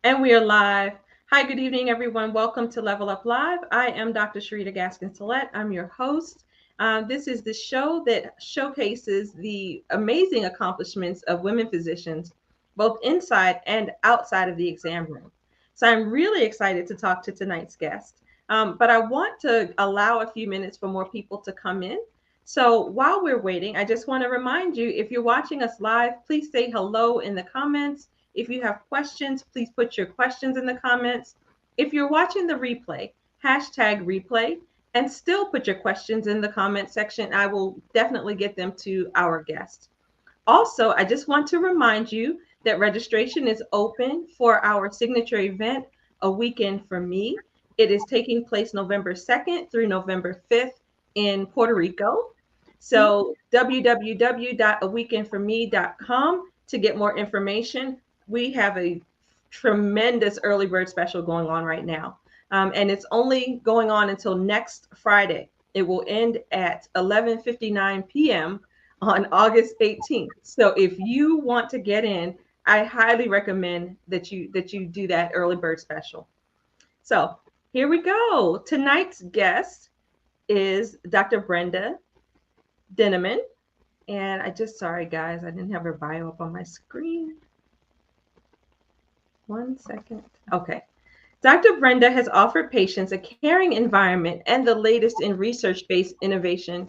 And we are live. Hi, good evening, everyone. Welcome to Level Up Live. I am Dr. Sharita Gaskin-Tillett. I'm your host. This is the show that showcases the amazing accomplishments of women physicians, both inside and outside of the exam room. So I'm really excited to talk to tonight's guest. But I want to allow a few minutes for more people to come in. So while we're waiting, I just want to remind you, if you're watching us live, please say hello in the comments. If you have questions, please put your questions in the comments. If you're watching the replay, hashtag replay, and still put your questions in the comment section. I will definitely get them to our guest. Also, I just want to remind you that registration is open for our signature event, A Weekend for Me. It is taking place November 2nd through November 5th in Puerto Rico. So www.aweekendforme.com to get more information. We have a tremendous early bird special going on right now. And it's only going on until next Friday. It will end at 11:59 p.m. on August 18th. So if you want to get in, I highly recommend that you do that early bird special. So here we go. Tonight's guest is Dr. Brenda Dintiman. And sorry guys, I didn't have her bio up on my screen. 1 second. Okay. Dr. Brenda has offered patients a caring environment and the latest in research-based innovation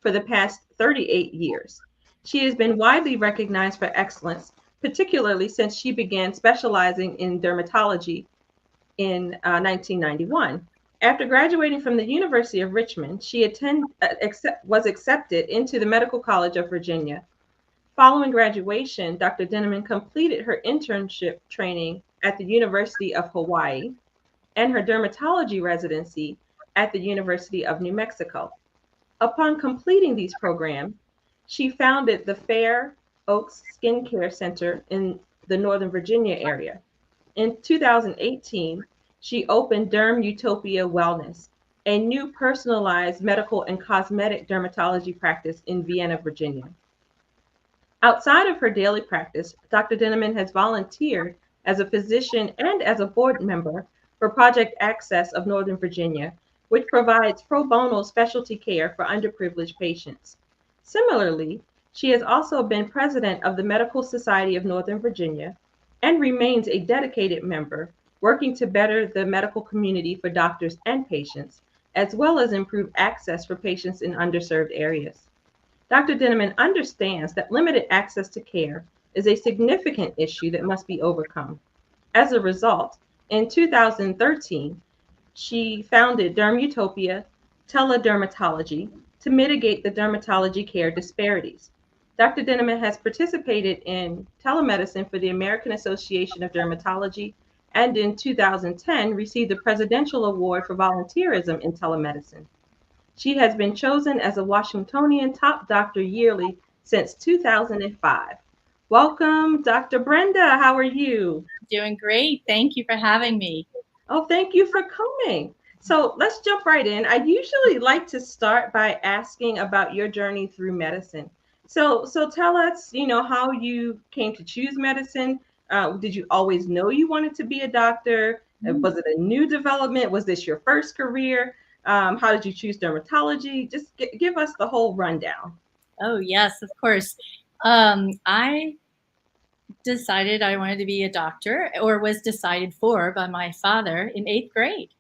for the past 38 years. She has been widely recognized for excellence, particularly since she began specializing in dermatology in 1991. After graduating from the University of Richmond, she was accepted into the Medical College of Virginia. Following graduation, Dr. Dintiman completed her internship training at the University of Hawaii and her dermatology residency at the University of New Mexico. Upon completing these programs, she founded the Fair Oaks Skincare Center in the Northern Virginia area. In 2018, she opened DermUtopia Wellness, a new personalized medical and cosmetic dermatology practice in Vienna, Virginia. Outside of her daily practice, Dr. Dintiman has volunteered as a physician and as a board member for Project Access of Northern Virginia, which provides pro bono specialty care for underprivileged patients. Similarly, she has also been president of the Medical Society of Northern Virginia and remains a dedicated member, working to better the medical community for doctors and patients, as well as improve access for patients in underserved areas. Dr. Dintiman understands that limited access to care is a significant issue that must be overcome. As a result, in 2013, she founded DermUtopia Teledermatology to mitigate the dermatology care disparities. Dr. Dintiman has participated in telemedicine for the American Association of Dermatology and in 2010 received the Presidential Award for Volunteerism in Telemedicine. She has been chosen as a Washingtonian Top Doctor yearly since 2005. Welcome, Dr. Brenda. How are you? Doing great. Thank you for having me. Oh, thank you for coming. So let's jump right in. I usually like to start by asking about your journey through medicine. So tell us, how you came to choose medicine. Did you always know you wanted to be a doctor? Was it a new development? Was this your first career? How did you choose dermatology? Just give us the whole rundown. Oh, yes, of course. I decided I wanted to be a doctor, or was decided for by my father in 8th grade.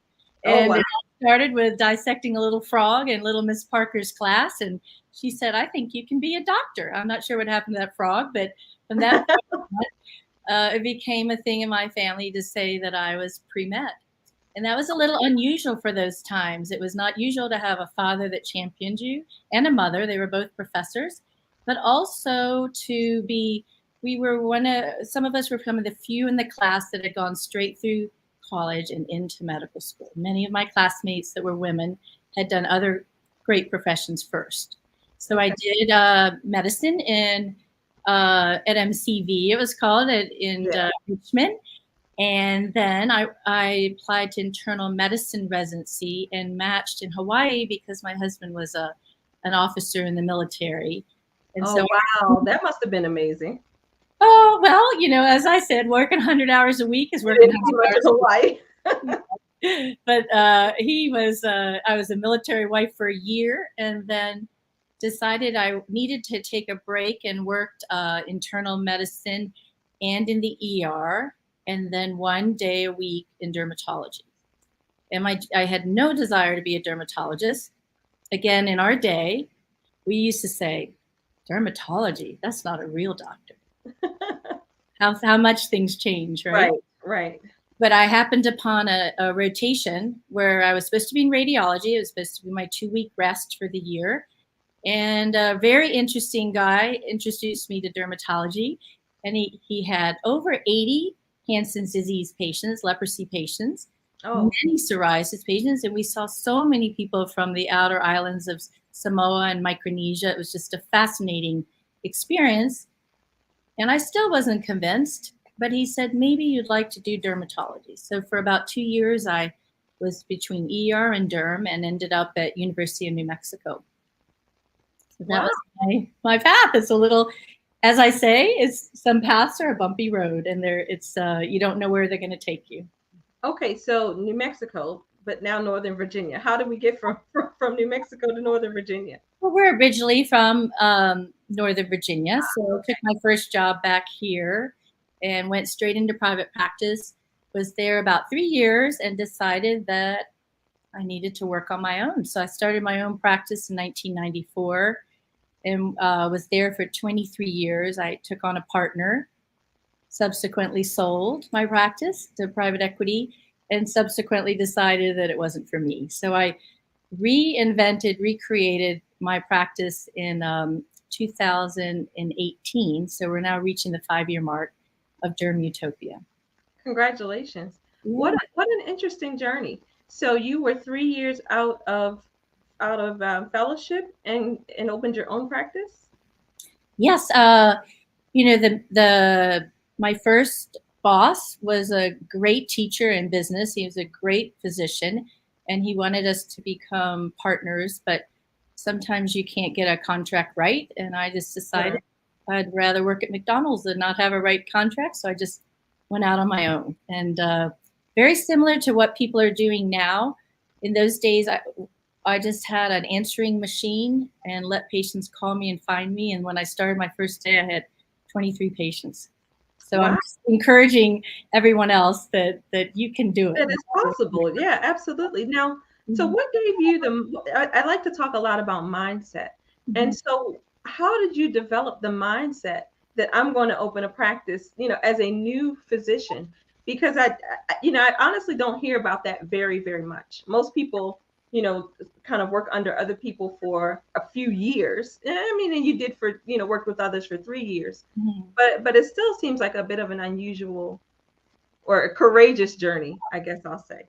And it started with dissecting a little frog in little Miss Parker's class. And she said, I think you can be a doctor. I'm not sure what happened to that frog, but from that point on, it became a thing in my family to say that I was pre-med. And that was a little unusual for those times. It was not usual to have a father that championed you and a mother. They were both professors, but also to be, some of us were some of the few in the class that had gone straight through college and into medical school. Many of my classmates that were women had done other great professions first. So I did medicine at MCV, it was called, in Richmond. And then I applied to internal medicine residency and matched in Hawaii because my husband was an officer in the military. And wow, that must have been amazing. Oh, well, as I said, working 100 hours a week is working 100 hours a Hawaii. But I was a military wife for a year, and then decided I needed to take a break and worked internal medicine and in the ER, and then 1 day a week in dermatology. And I had no desire to be a dermatologist. Again, in our day, we used to say, dermatology, that's not a real doctor. how much things change, right? Right. But I happened upon a rotation where I was supposed to be in radiology. It was supposed to be my 2-week rest for the year. And a very interesting guy introduced me to dermatology. And he had over 80 Hansen's disease patients, leprosy patients, many psoriasis patients. And we saw so many people from the outer islands of Samoa and Micronesia. It was just a fascinating experience. And I still wasn't convinced, but he said, maybe you'd like to do dermatology. So for about 2 years, I was between ER and derm and ended up at University of New Mexico. So that was my path. It's a little, as I say, some paths are a bumpy road, and you don't know where they're going to take you. Okay, so New Mexico, but now Northern Virginia. How did we get from New Mexico to Northern Virginia? Well, we're originally from Northern Virginia, so I took my first job back here and went straight into private practice. Was there about 3 years and decided that I needed to work on my own. So I started my own practice in 1994 and was there for 23 years. I took on a partner, subsequently sold my practice to private equity, and subsequently decided that it wasn't for me. So I recreated my practice in 2018. So we're now reaching the 5-year mark of DermUtopia. Congratulations. Yeah. What an interesting journey. So you were 3 years out of fellowship and opened your own practice? Yes. My first boss was a great teacher in business. He was a great physician, and he wanted us to become partners, but sometimes you can't get a contract right. And I just decided I'd rather work at McDonald's than not have a right contract. So I just went out on my own. And very similar to what people are doing now. In those days, I just had an answering machine and let patients call me and find me. And when I started my first day, I had 23 patients. So I'm just encouraging everyone else that you can do it. That is possible. Yeah, absolutely. Now, so what gave you I like to talk a lot about mindset. And so how did you develop the mindset that I'm going to open a practice, as a new physician? Because I honestly don't hear about that very, very much. Most people, kind of work under other people for a few years. I mean, and you did worked with others for 3 years, but it still seems like a bit of an unusual or a courageous journey, I guess I'll say.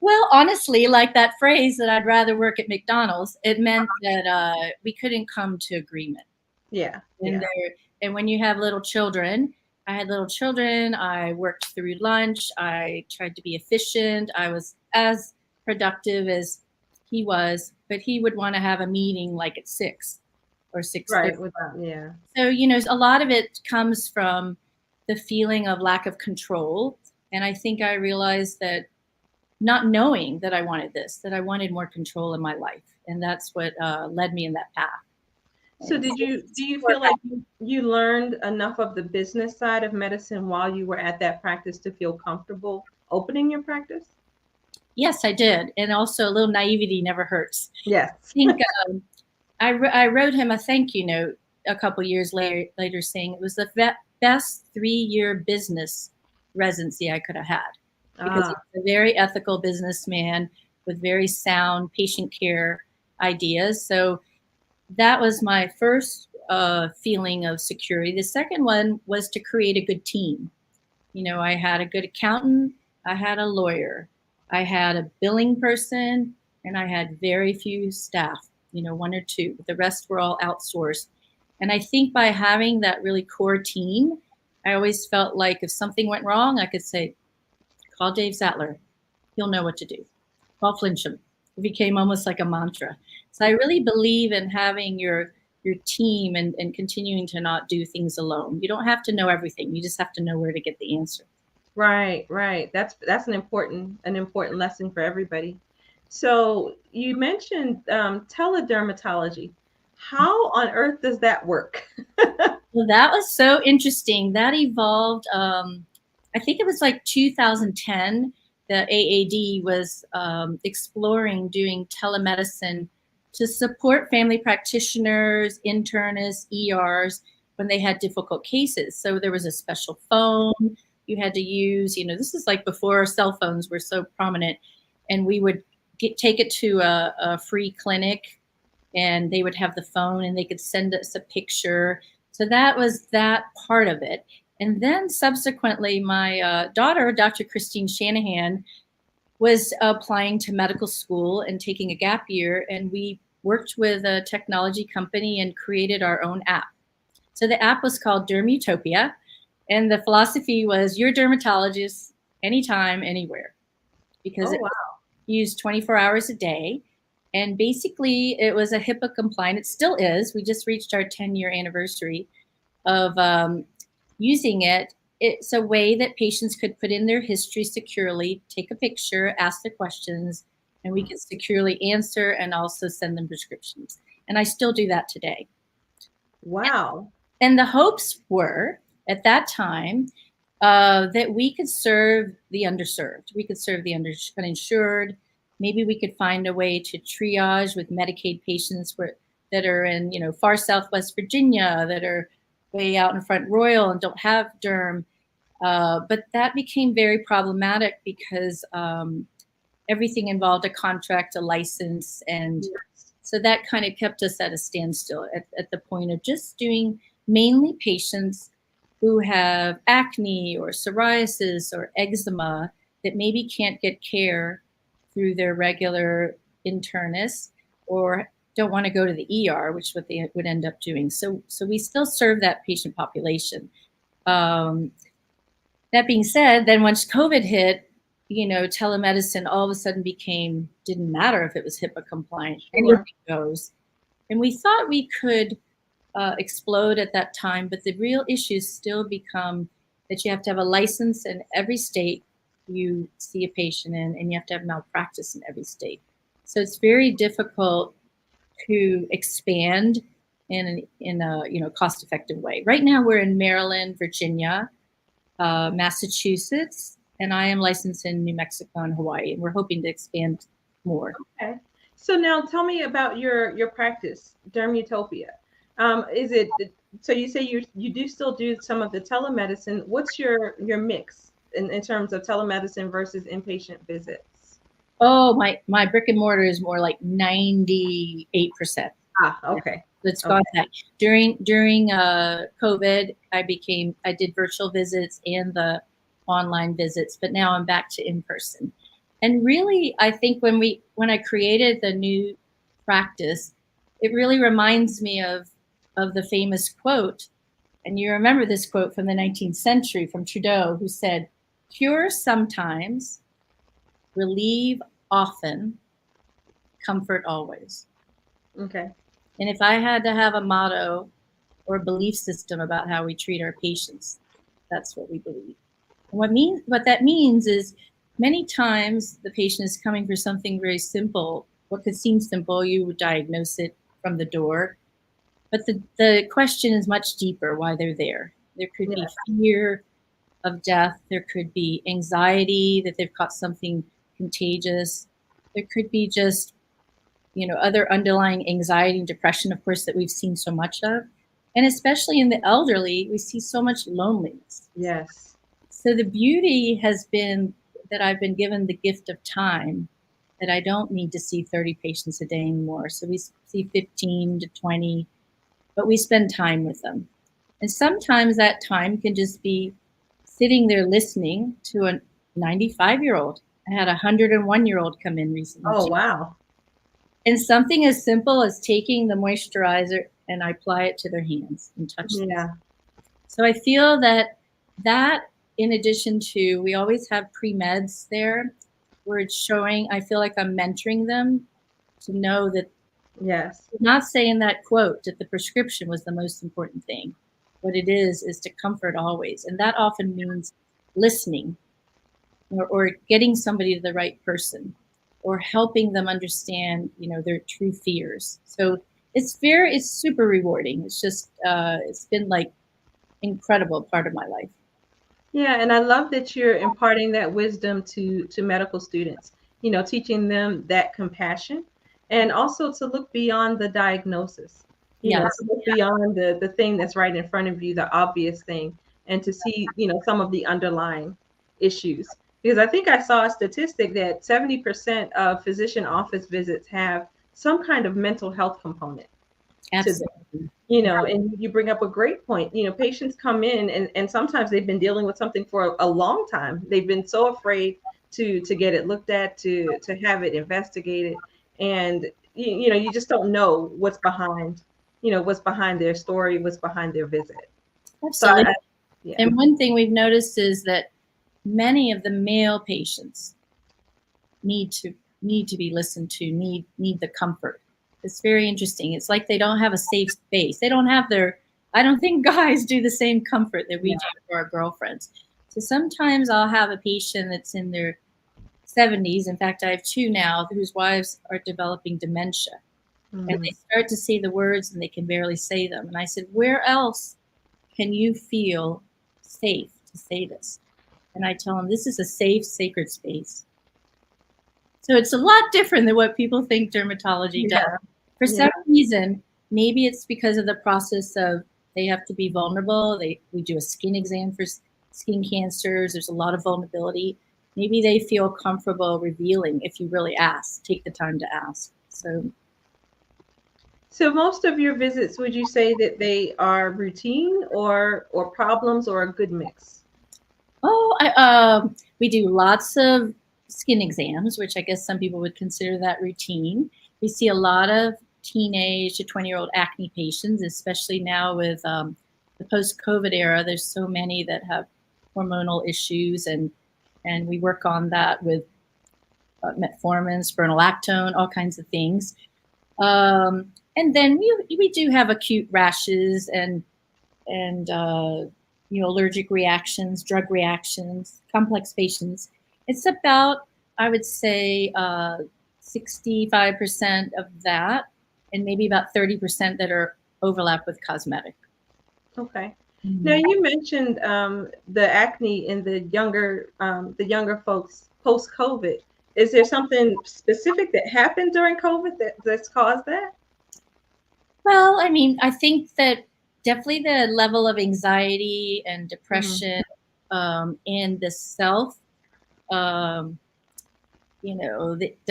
Well, honestly, like that phrase that I'd rather work at McDonald's, it meant that we couldn't come to agreement. Yeah. And when you have little children, I had little children, I worked through lunch, I tried to be efficient, I was as productive as he was, but he would want to have a meeting like at 6 or 6:30. Right. Yeah. So, a lot of it comes from the feeling of lack of control. And I think I realized that not knowing that I wanted this, that I wanted more control in my life. And that's what led me in that path. So do you feel like you learned enough of the business side of medicine while you were at that practice to feel comfortable opening your practice? Yes, I did. And also a little naivety never hurts. Yes. I think I wrote him a thank you note a couple years later saying it was the best 3-year business residency I could have had. Because he's a very ethical businessman with very sound patient care ideas. So that was my first feeling of security. The second one was to create a good team. I had a good accountant, I had a lawyer, I had a billing person, and I had very few staff, 1 or 2. The rest were all outsourced. And I think by having that really core team, I always felt like if something went wrong, I could say, call Dave Sattler. He'll know what to do. Call Flincham. It became almost like a mantra. So I really believe in having your your team and continuing to not do things alone. You don't have to know everything. You just have to know where to get the answer. Right, right. That's an important lesson for everybody. So you mentioned teledermatology. How on earth does that work? Well, that was so interesting. That evolved. I think it was like 2010. The AAD was exploring doing telemedicine to support family practitioners, internists, ERs when they had difficult cases. So there was a special phone you had to use. You know, this is like before cell phones were so prominent, and we would take it to a free clinic, and they would have the phone, and they could send us a picture. So that was that part of it. And then subsequently, my daughter, Dr. Christine Shanahan, was applying to medical school and taking a gap year. And we worked with a technology company and created our own app. So the app was called DermUtopia. And the philosophy was you're a dermatologist anytime, anywhere, because it was used 24 hours a day. And basically, it was a HIPAA compliant. It still is. We just reached our 10-year anniversary of using it. It's a way that patients could put in their history securely, take a picture, ask their questions, and we could securely answer and also send them prescriptions. And I still do that today. Wow. And the hopes were, at that time, that we could serve the underserved. We could serve the uninsured. Maybe we could find a way to triage with Medicaid patients that are in, you know, far Southwest Virginia, that are way out in Front Royal and don't have derm. But that became very problematic because everything involved a contract, a license. And so that kind of kept us at a standstill at the point of just doing mainly patients who have acne or psoriasis or eczema that maybe can't get care through their regular internist or don't want to go to the ER, which is what they would end up doing. So we still serve that patient population. That being said, then once COVID hit, you know, telemedicine all of a sudden didn't matter if it was HIPAA compliant, anything goes. And we thought we could explode at that time, but the real issues still become that you have to have a license in every state you see a patient in, and you have to have malpractice in every state. So it's very difficult to expand in a cost-effective way. Right now we're in Maryland, Virginia, Massachusetts, and I am licensed in New Mexico and Hawaii, and we're hoping to expand more. Okay. So now tell me about your practice, DermUtopia. Is it so you say you do still do some of the telemedicine? What's your mix in terms of telemedicine versus inpatient visits? Oh, my brick and mortar is more like 98%. Okay. Let's go with that. During COVID, I did virtual visits and the online visits, but now I'm back to in person. And really, I think when I created the new practice, it really reminds me of the famous quote, and you remember this quote from the 19th century from Trudeau, who said, "Cure sometimes, relieve often, comfort always." Okay. And if I had to have a motto or a belief system about how we treat our patients, that's what we believe. And what that means is many times the patient is coming for something very simple. What could seem simple, you would diagnose it from the door. But the question is much deeper why they're there. There could be fear of death. There could be anxiety that they've caught something contagious. There could be just, other underlying anxiety and depression, of course, that we've seen so much of. And especially in the elderly, we see so much loneliness. Yes. So the beauty has been that I've been given the gift of time, that I don't need to see 30 patients a day anymore. So we see 15 to 20, but we spend time with them. And sometimes that time can just be sitting there listening to a 95-year-old. I had a 101-year-old come in recently. Oh, wow. And something as simple as taking the moisturizer and I apply it to their hands and touch them. Yeah. So I feel that in addition to, we always have pre-meds there where it's showing, I feel like I'm mentoring them to know that Yes. Not saying that quote that the prescription was the most important thing. What it is to comfort always. And that often means listening, or getting somebody to the right person, or helping them understand, their true fears. So it's super rewarding. It's just, it's been like incredible part of my life. Yeah, and I love that you're imparting that wisdom to medical students, teaching them that compassion and also to look beyond the diagnosis, Yes. to look beyond the thing that's right in front of you, the obvious thing, and to see, some of the underlying issues. Because I think I saw a statistic that 70% of physician office visits have some kind of mental health component to them. Absolutely. And you bring up a great point. Patients come in and sometimes they've been dealing with something for a long time. They've been so afraid to get it looked at, to have it investigated. And you just don't know what's behind their story, what's behind their visit. So Absolutely. yeah. And one thing we've noticed is that many of the male patients need to be listened to, need the comfort. It's very interesting. It's like they don't have a safe space. They don't have I don't think guys do the same comfort that we do for our girlfriends. So sometimes I'll have a patient that's in their 70s. In fact, I have two now whose wives are developing dementia. And they start to say the words and they can barely say them. And I said, where else can you feel safe to say this? And I tell them, this is a safe, sacred space. So it's a lot different than what people think dermatology does. For some reason, maybe it's because of the process of they have to be vulnerable. We do a skin exam for skin cancers. There's a lot of vulnerability. Maybe they feel comfortable revealing if you really ask, take the time to ask. So most of your visits, would you say that they are routine or problems, or a good mix? We do lots of skin exams, which I guess some people would consider that routine. We see a lot of teenage to 20-year-old acne patients, especially now with the post-COVID era. There's so many that have hormonal issues, and we work on that with metformin, spironolactone, all kinds of things. And then we do have acute rashes and allergic reactions, drug reactions, complex patients. It's about, I would say, 65% of that, and maybe about 30% that are overlap with cosmetic. Okay. Now you mentioned the acne in the younger folks post-COVID. Is there something specific that happened during COVID that's caused that? Well, I mean, I think that definitely the level of anxiety and depression and the self, the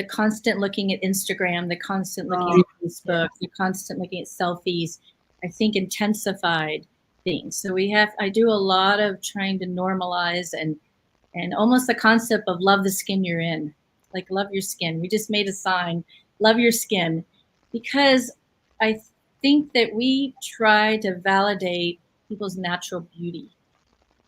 constant looking at Instagram, the constant looking at Facebook, the constant looking at selfies, I think intensified things. So I do a lot of trying to normalize and almost the concept of love the skin you're in, like love your skin. We just made a sign, love your skin, because I think that we try to validate people's natural beauty.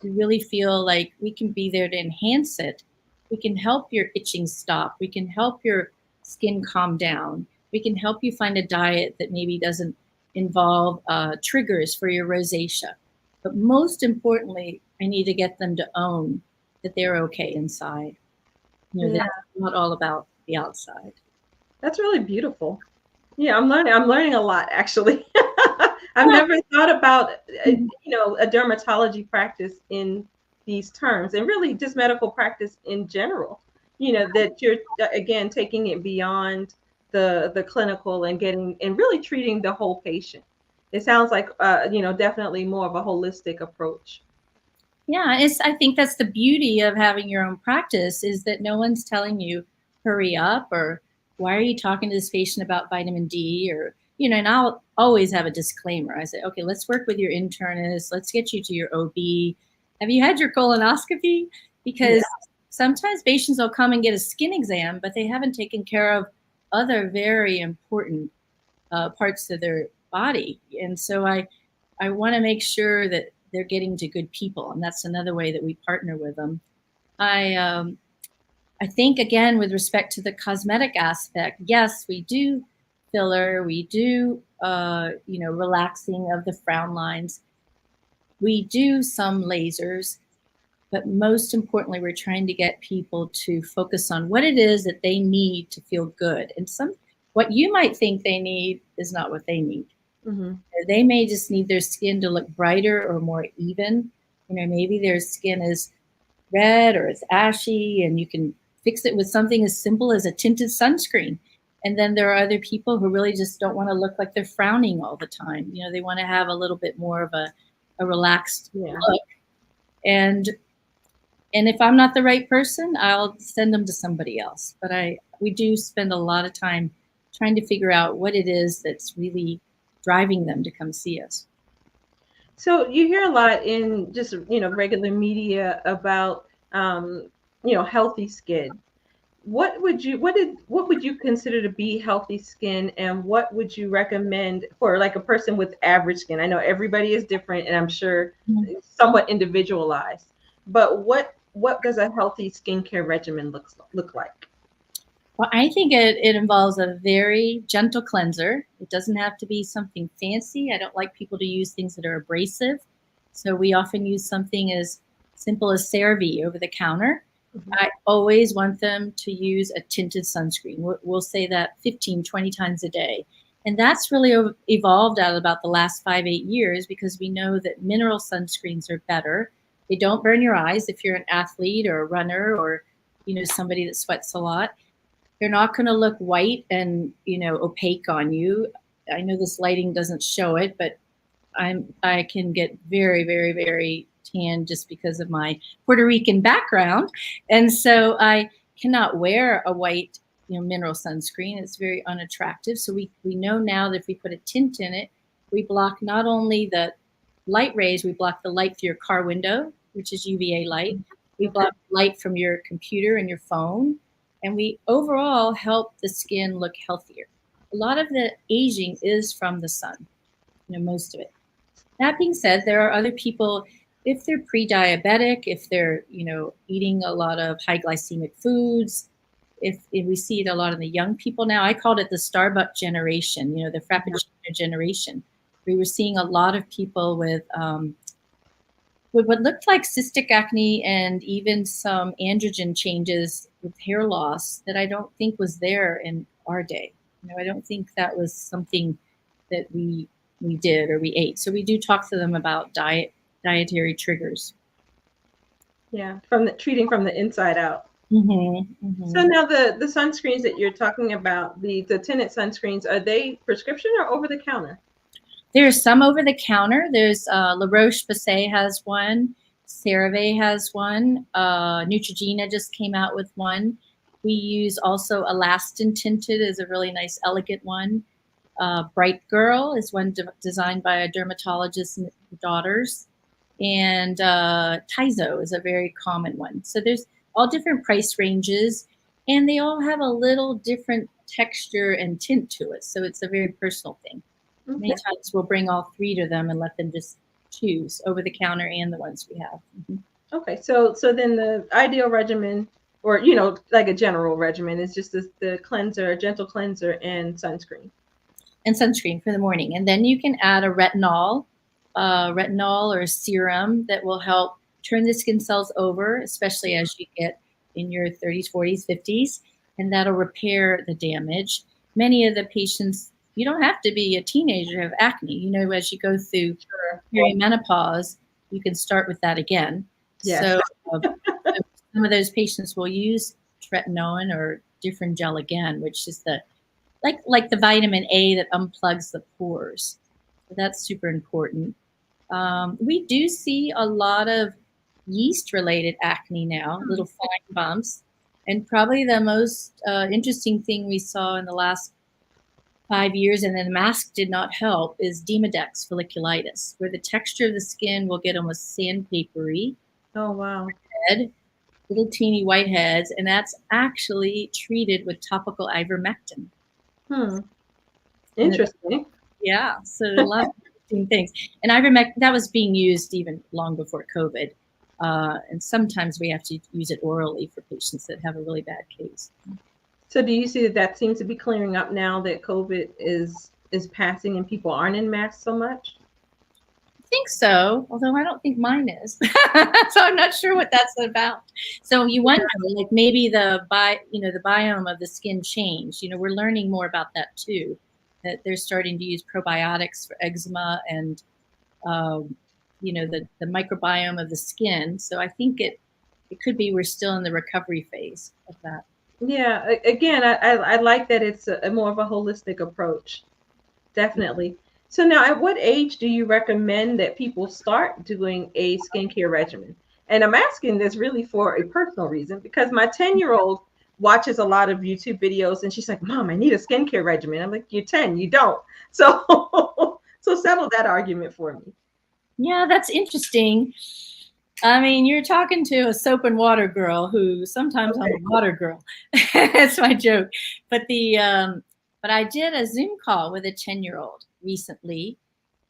We really feel like we can be there to enhance it. We can help your itching stop. We can help your skin calm down. We can help you find a diet that maybe doesn't involve triggers for your rosacea. But most importantly, I need to get them to own that they're okay inside. That's not all about the outside. That's really beautiful. Yeah, I'm learning a lot, actually. I've never thought about a dermatology practice in these terms, and really just medical practice in general. That you're again taking it beyond the clinical and really treating the whole patient. It sounds like definitely more of a holistic approach. Yeah, I think that's the beauty of having your own practice, is that no one's telling you hurry up, or why are you talking to this patient about vitamin D, or and I'll always have a disclaimer. I say, okay, let's work with your internist. Let's get you to your OB. Have you had your colonoscopy? Because sometimes patients will come and get a skin exam, but they haven't taken care of other very important parts of their body. And so I want to make sure that they're getting to good people. And that's another way that we partner with them. I think, again, with respect to the cosmetic aspect, yes, we do filler. We do, relaxing of the frown lines. We do some lasers, but most importantly, we're trying to get people to focus on what it is that they need to feel good. And what you might think they need is not what they need. Mm-hmm. They may just need their skin to look brighter or more even. Maybe their skin is red or it's ashy, and you can fix it with something as simple as a tinted sunscreen. And then there are other people who really just don't want to look like they're frowning all the time. They want to have a little bit more of a relaxed look. And if I'm not the right person, I'll send them to somebody else. But we do spend a lot of time trying to figure out what it is that's really driving them to come see us. So you hear a lot in just, regular media about, healthy skin. What would you consider to be healthy skin, and what would you recommend for like a person with average skin? I know everybody is different, and I'm sure somewhat individualized, but what does a healthy skincare regimen look like? Well, I think it involves a very gentle cleanser. It doesn't have to be something fancy. I don't like people to use things that are abrasive. So we often use something as simple as CeraVe over the counter. Mm-hmm. I always want them to use a tinted sunscreen. We'll say that 15, 20 times a day. And that's really evolved out of about the last 5-8 years, because we know that mineral sunscreens are better. They don't burn your eyes if you're an athlete or a runner or somebody that sweats a lot. They're not going to look white and, opaque on you. I know this lighting doesn't show it, but I can get very, very, very tan just because of my Puerto Rican background. And so I cannot wear a white, mineral sunscreen. It's very unattractive. So we know now that if we put a tint in it, we block not only the light rays, we block the light through your car window, which is UVA light. We block light from your computer and your phone. And we overall help the skin look healthier. A lot of the aging is from the sun, most of it. That being said, there are other people, if they're pre-diabetic, if they're, eating a lot of high glycemic foods, if we see it a lot in the young people now. I called it the Starbucks generation, the Frappuccino generation. We were seeing a lot of people with what looked like cystic acne and even some androgen changes with hair loss that I don't think was there in our day. I don't think that was something that we did or we ate. So we do talk to them about dietary triggers. Yeah, treating from the inside out. Mm-hmm, mm-hmm. So now the sunscreens that you're talking about, the tinted sunscreens, are they prescription or over the counter? There's some over the counter. There's La Roche-Posay has one. CeraVe has one. Neutrogena just came out with one. We use also Elastin Tinted is a really nice, elegant one. Bright Girl is one designed by a dermatologist's daughters. And Tizo is a very common one. So there's all different price ranges, and they all have a little different texture and tint to it. So it's a very personal thing. Okay. Many times we'll bring all three to them and let them just choose over the counter and the ones we have. Mm-hmm. Okay, so then the ideal regimen, or like a general regimen, is just the cleanser, gentle cleanser, and sunscreen. And sunscreen for the morning, and then you can add a retinol or a serum that will help turn the skin cells over, especially as you get in your 30s, 40s, 50s, and that'll repair the damage. Many of the patients, you don't have to be a teenager to have acne. As you go through perimenopause, you can start with that again. Yes. So some of those patients will use tretinoin or different gel again, which is like the vitamin A that unplugs the pores. So that's super important. We do see a lot of yeast-related acne now, little fine bumps. And probably the most interesting thing we saw in the last 5 years, and then the mask did not help, is Demodex folliculitis, where the texture of the skin will get almost sandpapery. Oh, wow. Little teeny whiteheads, and that's actually treated with topical ivermectin. Interesting. Yeah, so a lot of interesting things. And ivermectin, that was being used even long before COVID. And sometimes we have to use it orally for patients that have a really bad case. So do you see that seems to be clearing up now that COVID is passing and people aren't in masks so much? I think so, although I don't think mine is. So I'm not sure what that's about. So you wonder, like maybe the biome of the skin changed. We're learning more about that too. That they're starting to use probiotics for eczema and the microbiome of the skin. So I think it could be we're still in the recovery phase of that. Yeah, again, I like that it's a more of a holistic approach. Definitely. So now, at what age do you recommend that people start doing a skincare regimen? And I'm asking this really for a personal reason because my 10-year-old watches a lot of YouTube videos and she's like, Mom, I need a skincare regimen. I'm like, you're 10, you don't. So so settle that argument for me. Yeah, that's interesting. I mean, you're talking to a soap and water girl who sometimes I'm a water girl. That's my joke. But but I did a Zoom call with a 10-year-old recently,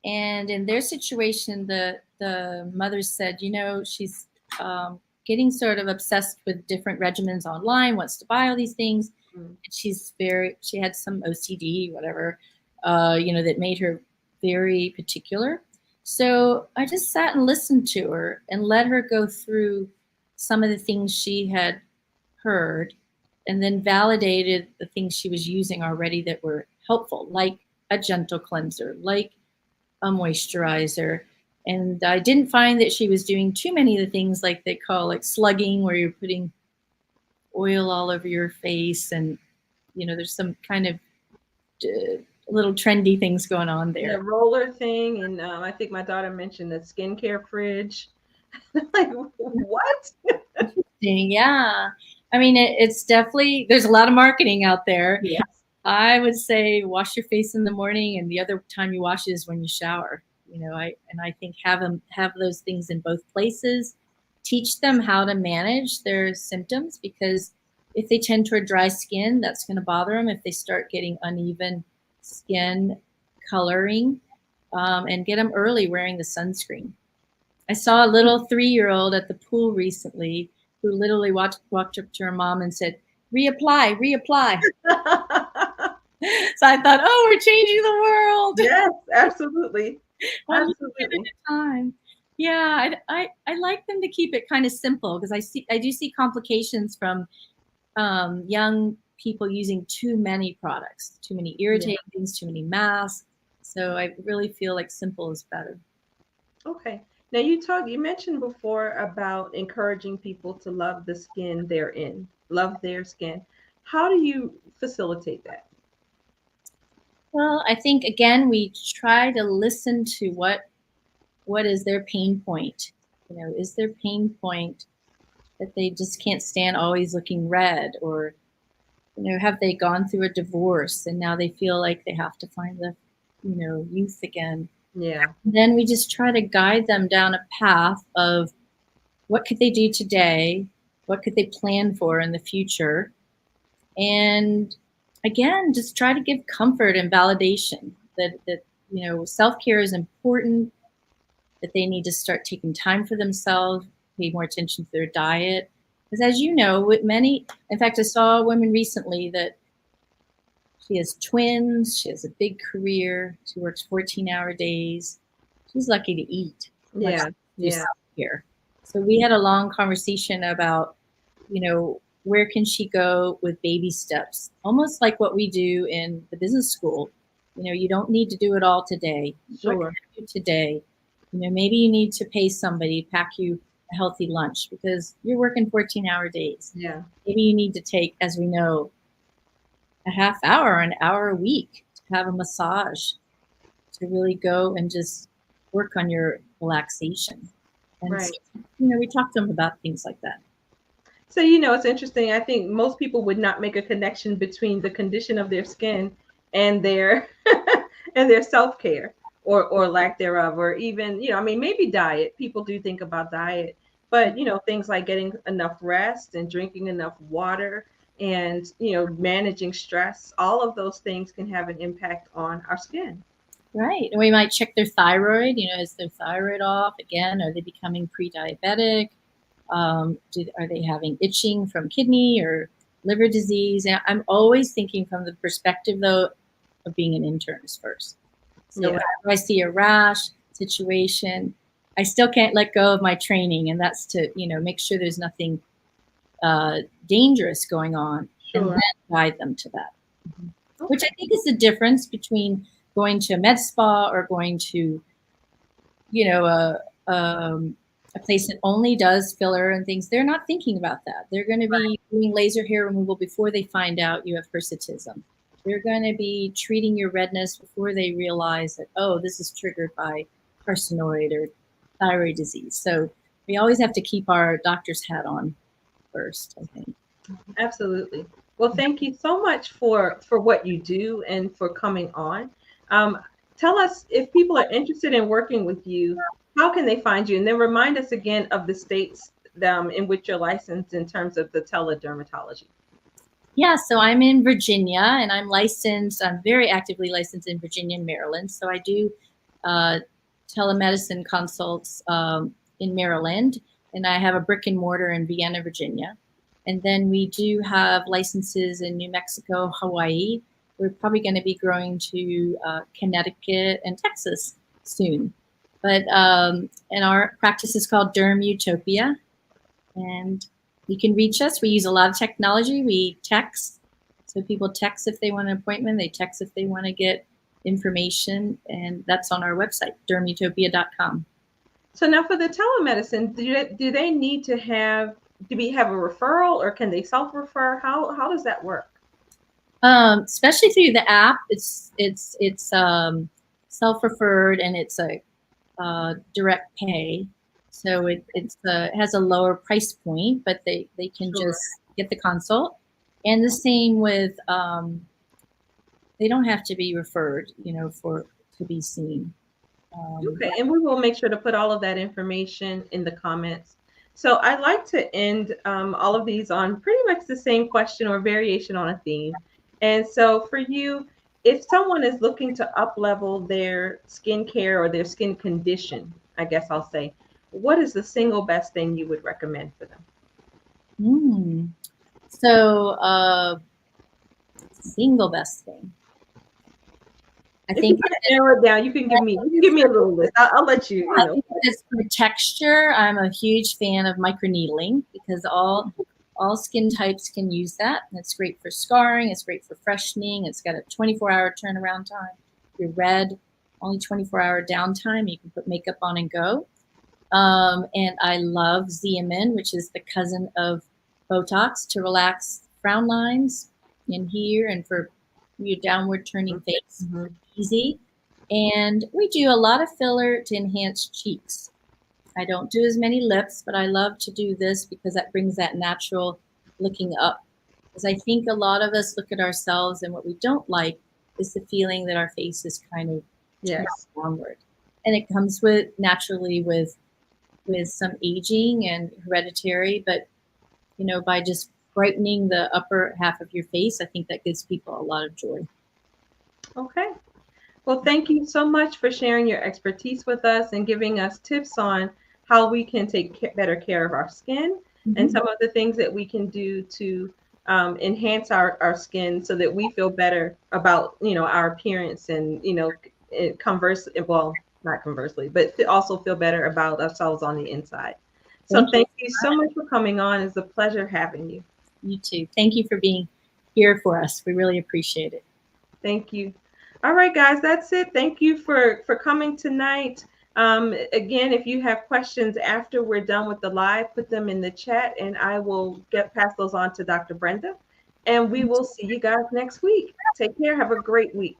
and in their situation, the mother said, she's getting sort of obsessed with different regimens online, wants to buy all these things. And she had some OCD, whatever, that made her very particular. So I just sat and listened to her and let her go through some of the things she had heard and then validated the things she was using already that were helpful, like a gentle cleanser, like a moisturizer. And I didn't find that she was doing too many of the things like they call like slugging, where you're putting oil all over your face. And, there's some kind of little trendy things going on there. The roller thing. And I think my daughter mentioned the skincare fridge. Like, what? Yeah. I mean, it's definitely, there's a lot of marketing out there. Yes. I would say wash your face in the morning, and the other time you wash it is when you shower. I think have those things in both places. Teach them how to manage their symptoms, because if they tend toward dry skin, that's going to bother them. If they start getting uneven skin coloring, and get them early wearing the sunscreen. I saw a little 3-year-old at the pool recently who literally walked up to her mom and said, reapply, reapply. So I thought, oh, we're changing the world. Yes, absolutely. One at a time. Yeah, I like them to keep it kind of simple, because I do see complications from young people using too many products, too many irritating things, too many masks. So I really feel like simple is better. Okay. Now you mentioned before about encouraging people to love the skin they're in, love their skin. How do you facilitate that? Well, I think again we try to listen to what is their pain point. Is their pain point that they just can't stand always looking red, or have they gone through a divorce and now they feel like they have to find the youth again? Yeah. And then we just try to guide them down a path of what could they do today, what could they plan for in the future, and again, just try to give comfort and validation that self-care is important, that they need to start taking time for themselves, pay more attention to their diet. Because as you know, with many, in fact, I saw a woman recently that she has twins, she has a big career, she works 14-hour days. She's lucky to eat. Yeah. Yeah. Self-care. So we had a long conversation about, where can she go with baby steps, almost like what we do in the business school. You don't need to do it all today. Sure. What can you do today? Maybe you need to pay somebody to pack you a healthy lunch because you're working 14-hour days. Yeah. Maybe you need to take, as we know, a half hour, an hour a week to have a massage, to really go and just work on your relaxation. And right. So, we talk to them about things like that. So, it's interesting. I think most people would not make a connection between the condition of their skin and their and their self-care or lack thereof, or even, maybe diet. People do think about diet, but, things like getting enough rest and drinking enough water and, managing stress, all of those things can have an impact on our skin. Right. And we might check their thyroid. Is their thyroid off? Again, are they becoming pre-diabetic? Are they having itching from kidney or liver disease. And I'm always thinking from the perspective, though, of being an internist first. So whenever I see a rash situation, I still can't let go of my training, and that's to, make sure there's nothing dangerous going on, and then guide them to that. Which I think is the difference between going to a med spa or going to, a place that only does filler and things. They're not thinking about that. They're going to be doing laser hair removal before they find out you have hirsutism. They're going to be treating your redness before they realize that, oh, this is triggered by carcinoid or thyroid disease. So we always have to keep our doctor's hat on first, I think. Absolutely. Well, thank you so much for what you do and for coming on. Tell us, if people are interested in working with you, how can they find you? And then remind us again of the states in which you're licensed in terms of the teledermatology. Yeah, so I'm in Virginia, and I'm licensed. I'm very actively licensed in Virginia and Maryland. So I do telemedicine consults in Maryland, and I have a brick and mortar in Vienna, Virginia. And then we do have licenses in New Mexico, Hawaii. We're probably going to be growing to Connecticut and Texas soon. But and our practice is called DermUtopia, and you can reach us. We use a lot of technology. We text. So people text if they want an appointment. They text if they want to get information. And that's on our website, DermUtopia.com. So now for the telemedicine, do they need to have, do we have a referral, or can they self-refer? How does that work? Especially through the app, it's self-referred, and it's a direct pay. So it has a lower price point, but they can just get the consult. And the same with, they don't have to be referred, to be seen. Okay, and we will make sure to put all of that information in the comments. So I'd like to end all of these on pretty much the same question or variation on a theme. And so for you, if someone is looking to up-level their skincare or their skin condition, I guess I'll say, what is the single best thing you would recommend for them? So, single best thing. I think you can narrow it down. You can give me a little list. I'll let you. I think it's for texture. I'm a huge fan of microneedling because all skin types can use that. It's great for scarring. It's great for freshening. It's got a 24-hour turnaround time. If you're red, only 24-hour downtime. You can put makeup on and go. And I love Xeomin, which is the cousin of Botox, to relax frown lines in here and for your downward turning face. Easy. And we do a lot of filler to enhance cheeks. I don't do as many lips, but I love to do this because that brings that natural looking up. Because I think a lot of us look at ourselves, and what we don't like is the feeling that our face is kind of turned downward. And it comes naturally with some aging and hereditary, but by just brightening the upper half of your face, I think that gives people a lot of joy. Okay. Well, thank you so much for sharing your expertise with us and giving us tips on how we can take better care of our skin and some of the things that we can do to enhance our skin so that we feel better about, our appearance and, not conversely, but also feel better about ourselves on the inside. So thank you so much for coming on. It's a pleasure having you. You too. Thank you for being here for us. We really appreciate it. Thank you. All right, guys, that's it. Thank you for coming tonight. Again, if you have questions after we're done with the live, put them in the chat and I will pass those on to Dr. Brenda. And we will see you guys next week. Take care. Have a great week.